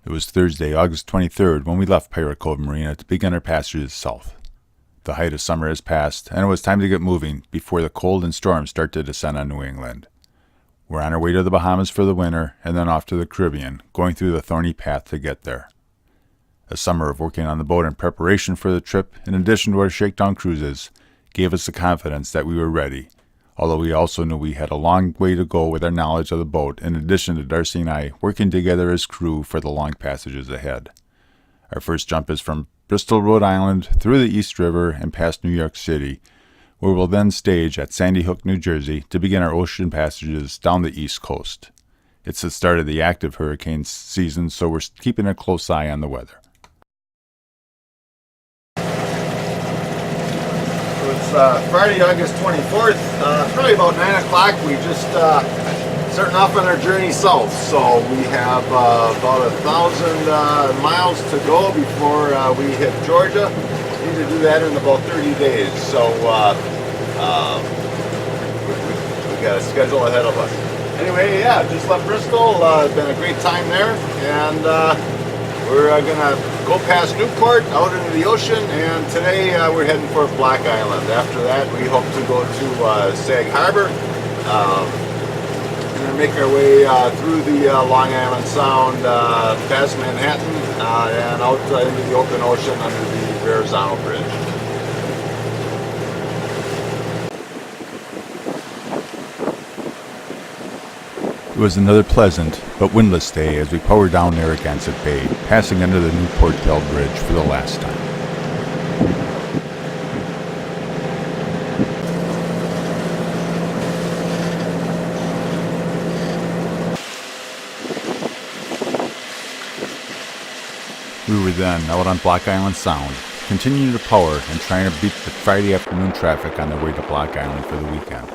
It was Thursday, August 23rd, when we left Pirate Cove Marina to begin our passage south. The height of summer has passed, and it was time to get moving before the cold and storms start to descend on New England. We're on our way to the Bahamas for the winter, and then off to the Caribbean, going through the thorny path to get there. A summer of working on the boat in preparation for the trip, in addition to our shakedown cruises, gave us the confidence that we were ready, although we also knew we had a long way to go with our knowledge of the boat, in addition to Darcy and I working together as crew for the long passages ahead. Our first jump is from Bristol, Rhode Island, through the East River and past New York City, where we'll then stage at Sandy Hook, New Jersey, to begin our ocean passages down the East Coast. It's the start of the active hurricane season, so we're keeping a close eye on the weather. It's Friday, August 24th, probably about 9 o'clock. We just starting off on our journey south. So we have about 1,000 miles to go before we hit Georgia. We need to do that in about 30 days. So we got a schedule ahead of us. Anyway, yeah, just left Bristol. It's been a great time there. And we're going to go past Newport, out into the ocean, and today we're heading for Black Island. After that, we hope to go to Sag Harbor. We're going to make our way through the Long Island Sound, past Manhattan, and out into the open ocean under the Verrazano Bridge. It was another pleasant but windless day as we powered down Narragansett Bay, passing under the Newport Bell Bridge for the last time. We were then out on Block Island Sound, continuing to power and trying to beat the Friday afternoon traffic on their way to Block Island for the weekend.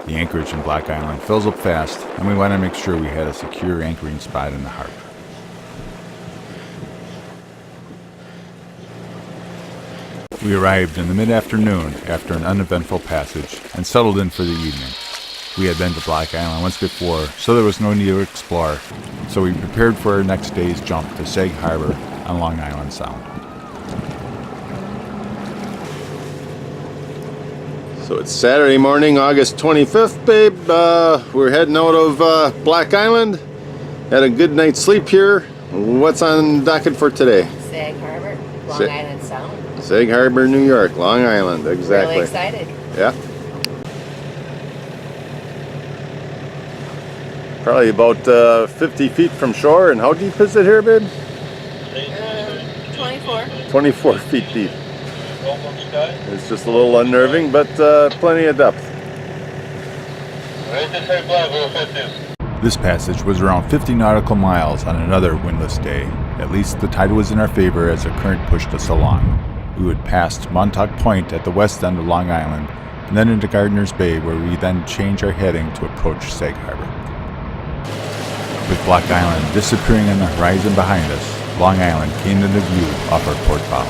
The anchorage in Black Island fills up fast, and we want to make sure we had a secure anchoring spot in the harbor. We arrived in the mid-afternoon after an uneventful passage and settled in for the evening. We had been to Black Island once before, so there was no need to explore, so we prepared for our next day's jump to Sag Harbor on Long Island Sound. So it's Saturday morning, August 25th, babe. We're heading out of Black Island. Had a good night's sleep here. What's on docket for today? Sag Harbor, Long Island Sound. Sag Harbor, New York, Long Island, exactly. Really excited. Yeah. Probably about 50 feet from shore. And how deep is it here, babe? 24. 24 feet deep. It's just a little unnerving, but plenty of depth. This passage was around 50 nautical miles on another windless day. At least the tide was in our favor as the current pushed us along. We would pass Montauk Point at the west end of Long Island, and then into Gardiner's Bay, where we then change our heading to approach Sag Harbor. With Block Island disappearing on the horizon behind us, Long Island came into view off our port bow.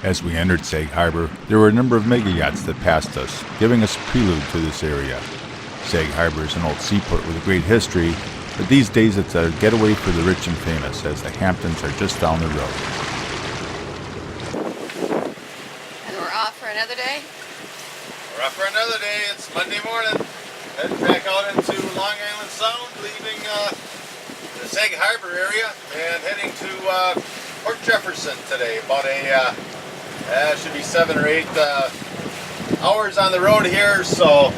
As we entered Sag Harbor, there were a number of mega yachts that passed us, giving us a prelude to this area. Sag Harbor is an old seaport with a great history, but these days it's a getaway for the rich and famous, as the Hamptons are just down the road. And we're off for another day? We're up for another day. It's Monday morning. Heading back out into Long Island Sound, leaving the Sag Harbor area and heading to Port Jefferson today. About should be 7 or 8 hours on the road here, so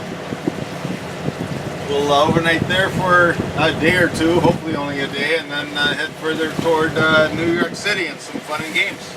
we'll overnight there for a day or two, hopefully only a day, and then head further toward New York City and some fun and games.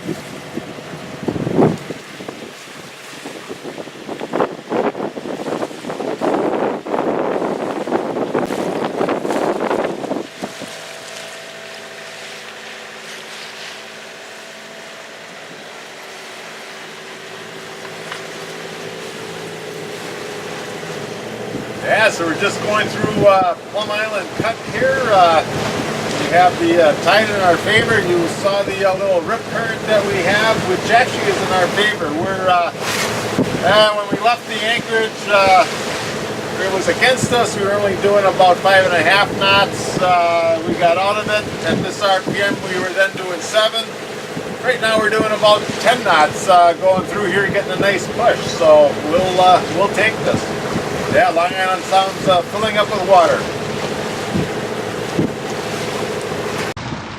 Yeah, so we're just going through Plum Island Cut here. We have the tide in our favor. You saw the little rip current that we have, which actually is in our favor. We're when we left the anchorage it was against us. We were only doing about 5.5 knots. We got out of it at this RPM. We were then doing 7. Right now we're doing about 10 knots going through here, getting a nice push. So we'll take this. Yeah, Long Island Sound's filling up with water.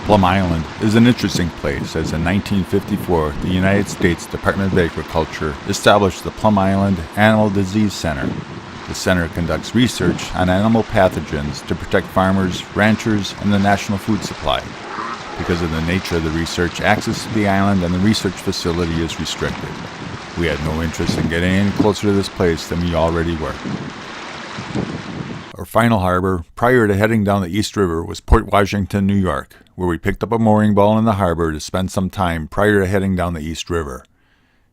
Plum Island is an interesting place, as in 1954, the United States Department of Agriculture established the Plum Island Animal Disease Center. The center conducts research on animal pathogens to protect farmers, ranchers, and the national food supply. Because of the nature of the research, access to the island and the research facility is restricted. We had no interest in getting any closer to this place than we already were. Our final harbor, prior to heading down the East River, was Port Washington, New York, where we picked up a mooring ball in the harbor to spend some time prior to heading down the East River.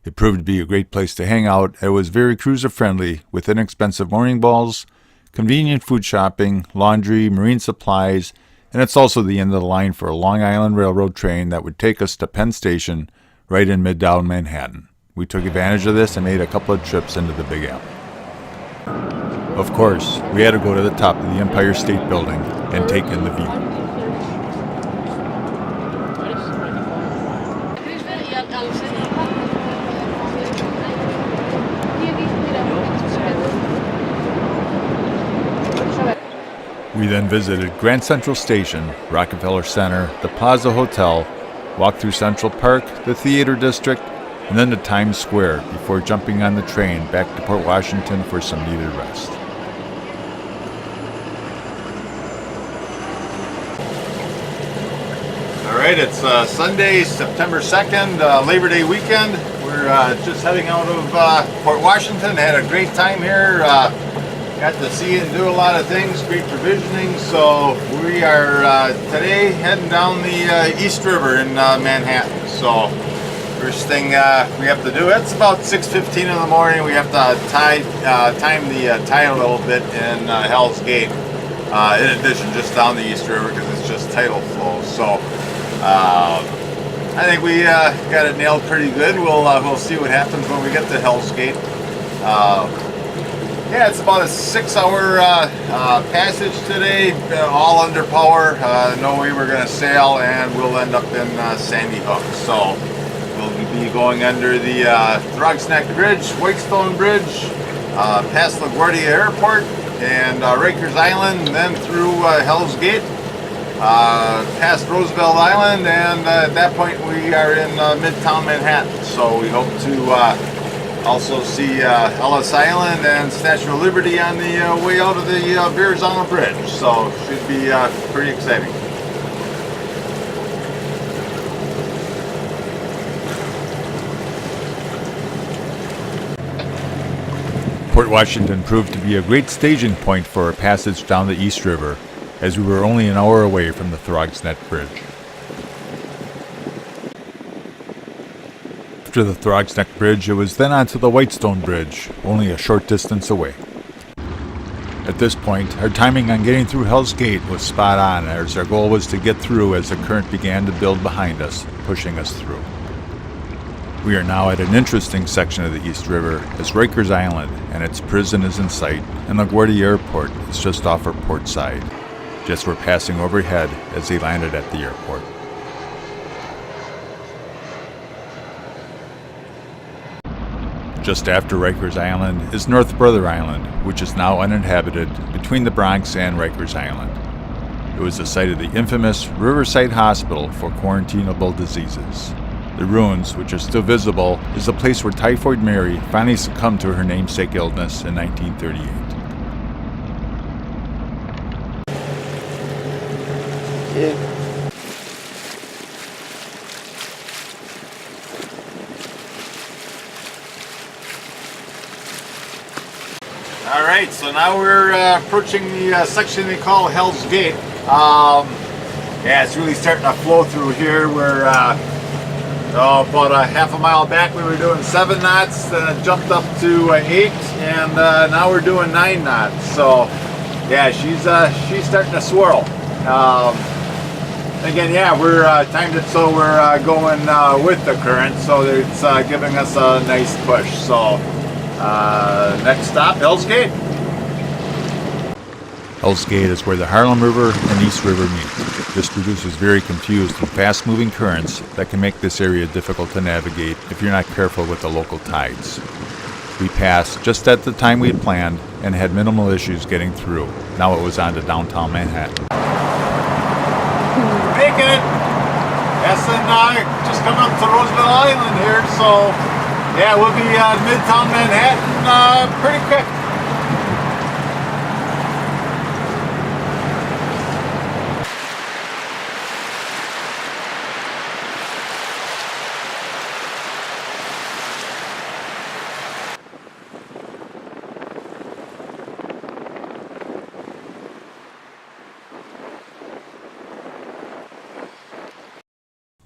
It proved to be a great place to hang out. It was very cruiser-friendly, with inexpensive mooring balls, convenient food shopping, laundry, marine supplies, and it's also the end of the line for a Long Island Railroad train that would take us to Penn Station right in Midtown Manhattan. We took advantage of this and made a couple of trips into the Big Apple. Of course, we had to go to the top of the Empire State Building and take in the view. We then visited Grand Central Station, Rockefeller Center, the Plaza Hotel, walked through Central Park, the Theater District, and then to Times Square before jumping on the train back to Port Washington for some needed rest. All right, it's Sunday, September 2nd, Labor Day weekend. We're just heading out of Port Washington. Had a great time here. Got to see and do a lot of things, great provisioning. So we are today heading down the East River in Manhattan. So first thing we have to do, it's about 6:15 in the morning. We have to time the tide a little bit in Hell's Gate. In addition, just down the East River because it's just tidal flow. So I think we got it nailed pretty good. We'll see what happens when we get to Hell's Gate. Yeah, it's about a 6-hour passage today, all under power. No way we're going to sail, and we'll end up in Sandy Hook. So we'll be going under the Throgs Neck Bridge, Whitestone Bridge, past LaGuardia Airport, and Rikers Island, and then through Hell's Gate, past Roosevelt Island, and at that point we are in Midtown Manhattan. So we hope to also see Ellis Island and Statue of Liberty on the way out of the Verrazano Bridge. So should be pretty exciting. Port Washington proved to be a great staging point for our passage down the East River, as we were only an hour away from the Throgs Neck Bridge. After the Throgs Neck Bridge, it was then onto the Whitestone Bridge, only a short distance away. At this point, our timing on getting through Hell's Gate was spot on, as our goal was to get through as the current began to build behind us, pushing us through. We are now at an interesting section of the East River, as Rikers Island and its prison is in sight, and LaGuardia Airport is just off our port side. Jets were passing overhead as they landed at the airport. Just after Rikers Island is North Brother Island, which is now uninhabited between the Bronx and Rikers Island. It was the site of the infamous Riverside Hospital for quarantinable diseases. The ruins, which are still visible, is the place where Typhoid Mary finally succumbed to her namesake illness in 1938. Yeah. All right, so now we're approaching the section they call Hell's Gate. Yeah, it's really starting to flow through here. We're about a half a mile back we were doing 7 knots, then it jumped up to 8, and now we're doing 9 knots. So yeah, she's starting to swirl. Again, yeah, we're timed it so we're going with the current, so it's giving us a nice push. So next stop, Hell's Gate. Hell's Gate is where the Harlem River and East River meet. This produces very confused and fast-moving currents that can make this area difficult to navigate if you're not careful with the local tides. We passed just at the time we had planned and had minimal issues getting through. Now it was on to downtown Manhattan. Making it! SNI just coming up to Roseville Island here, so yeah, we'll be midtown Manhattan pretty quick.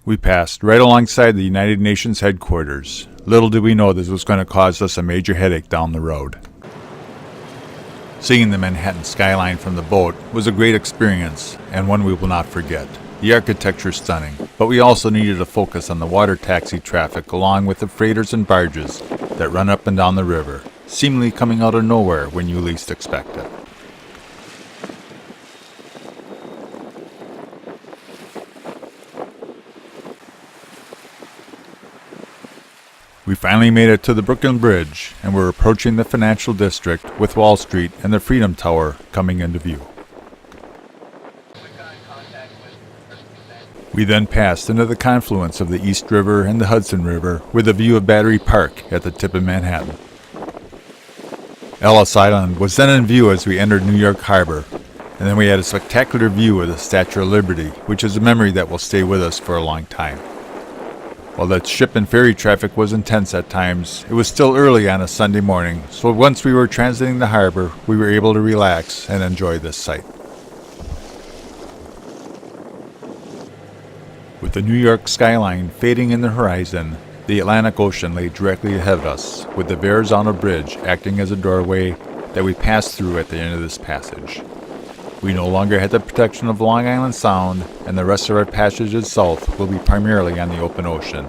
We passed right alongside the United Nations headquarters. Little did we know this was going to cause us a major headache down the road. Seeing the Manhattan skyline from the boat was a great experience and one we will not forget. The architecture is stunning, but we also needed to focus on the water taxi traffic along with the freighters and barges that run up and down the river, seemingly coming out of nowhere when you least expect it. We finally made it to the Brooklyn Bridge, and we're approaching the financial district with Wall Street and the Freedom Tower coming into view. We then passed into the confluence of the East River and the Hudson River with a view of Battery Park at the tip of Manhattan. Ellis Island was then in view as we entered New York Harbor, and then we had a spectacular view of the Statue of Liberty, which is a memory that will stay with us for a long time. While that ship and ferry traffic was intense at times, it was still early on a Sunday morning, so once we were transiting the harbor, we were able to relax and enjoy this sight. With the New York skyline fading in the horizon, the Atlantic Ocean lay directly ahead of us, with the Verrazano Bridge acting as a doorway that we passed through at the end of this passage. We no longer had the protection of Long Island Sound, and the rest of our passages south will be primarily on the open ocean.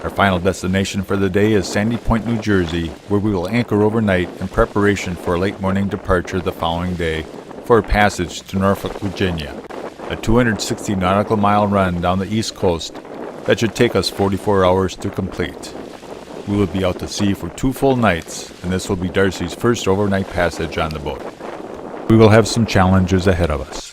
Our final destination for the day is Sandy Point, New Jersey, where we will anchor overnight in preparation for a late morning departure the following day for a passage to Norfolk, Virginia, a 260 nautical mile run down the East Coast that should take us 44 hours to complete. We will be out to sea for 2 full nights, and this will be Darcy's first overnight passage on the boat. We will have some challenges ahead of us.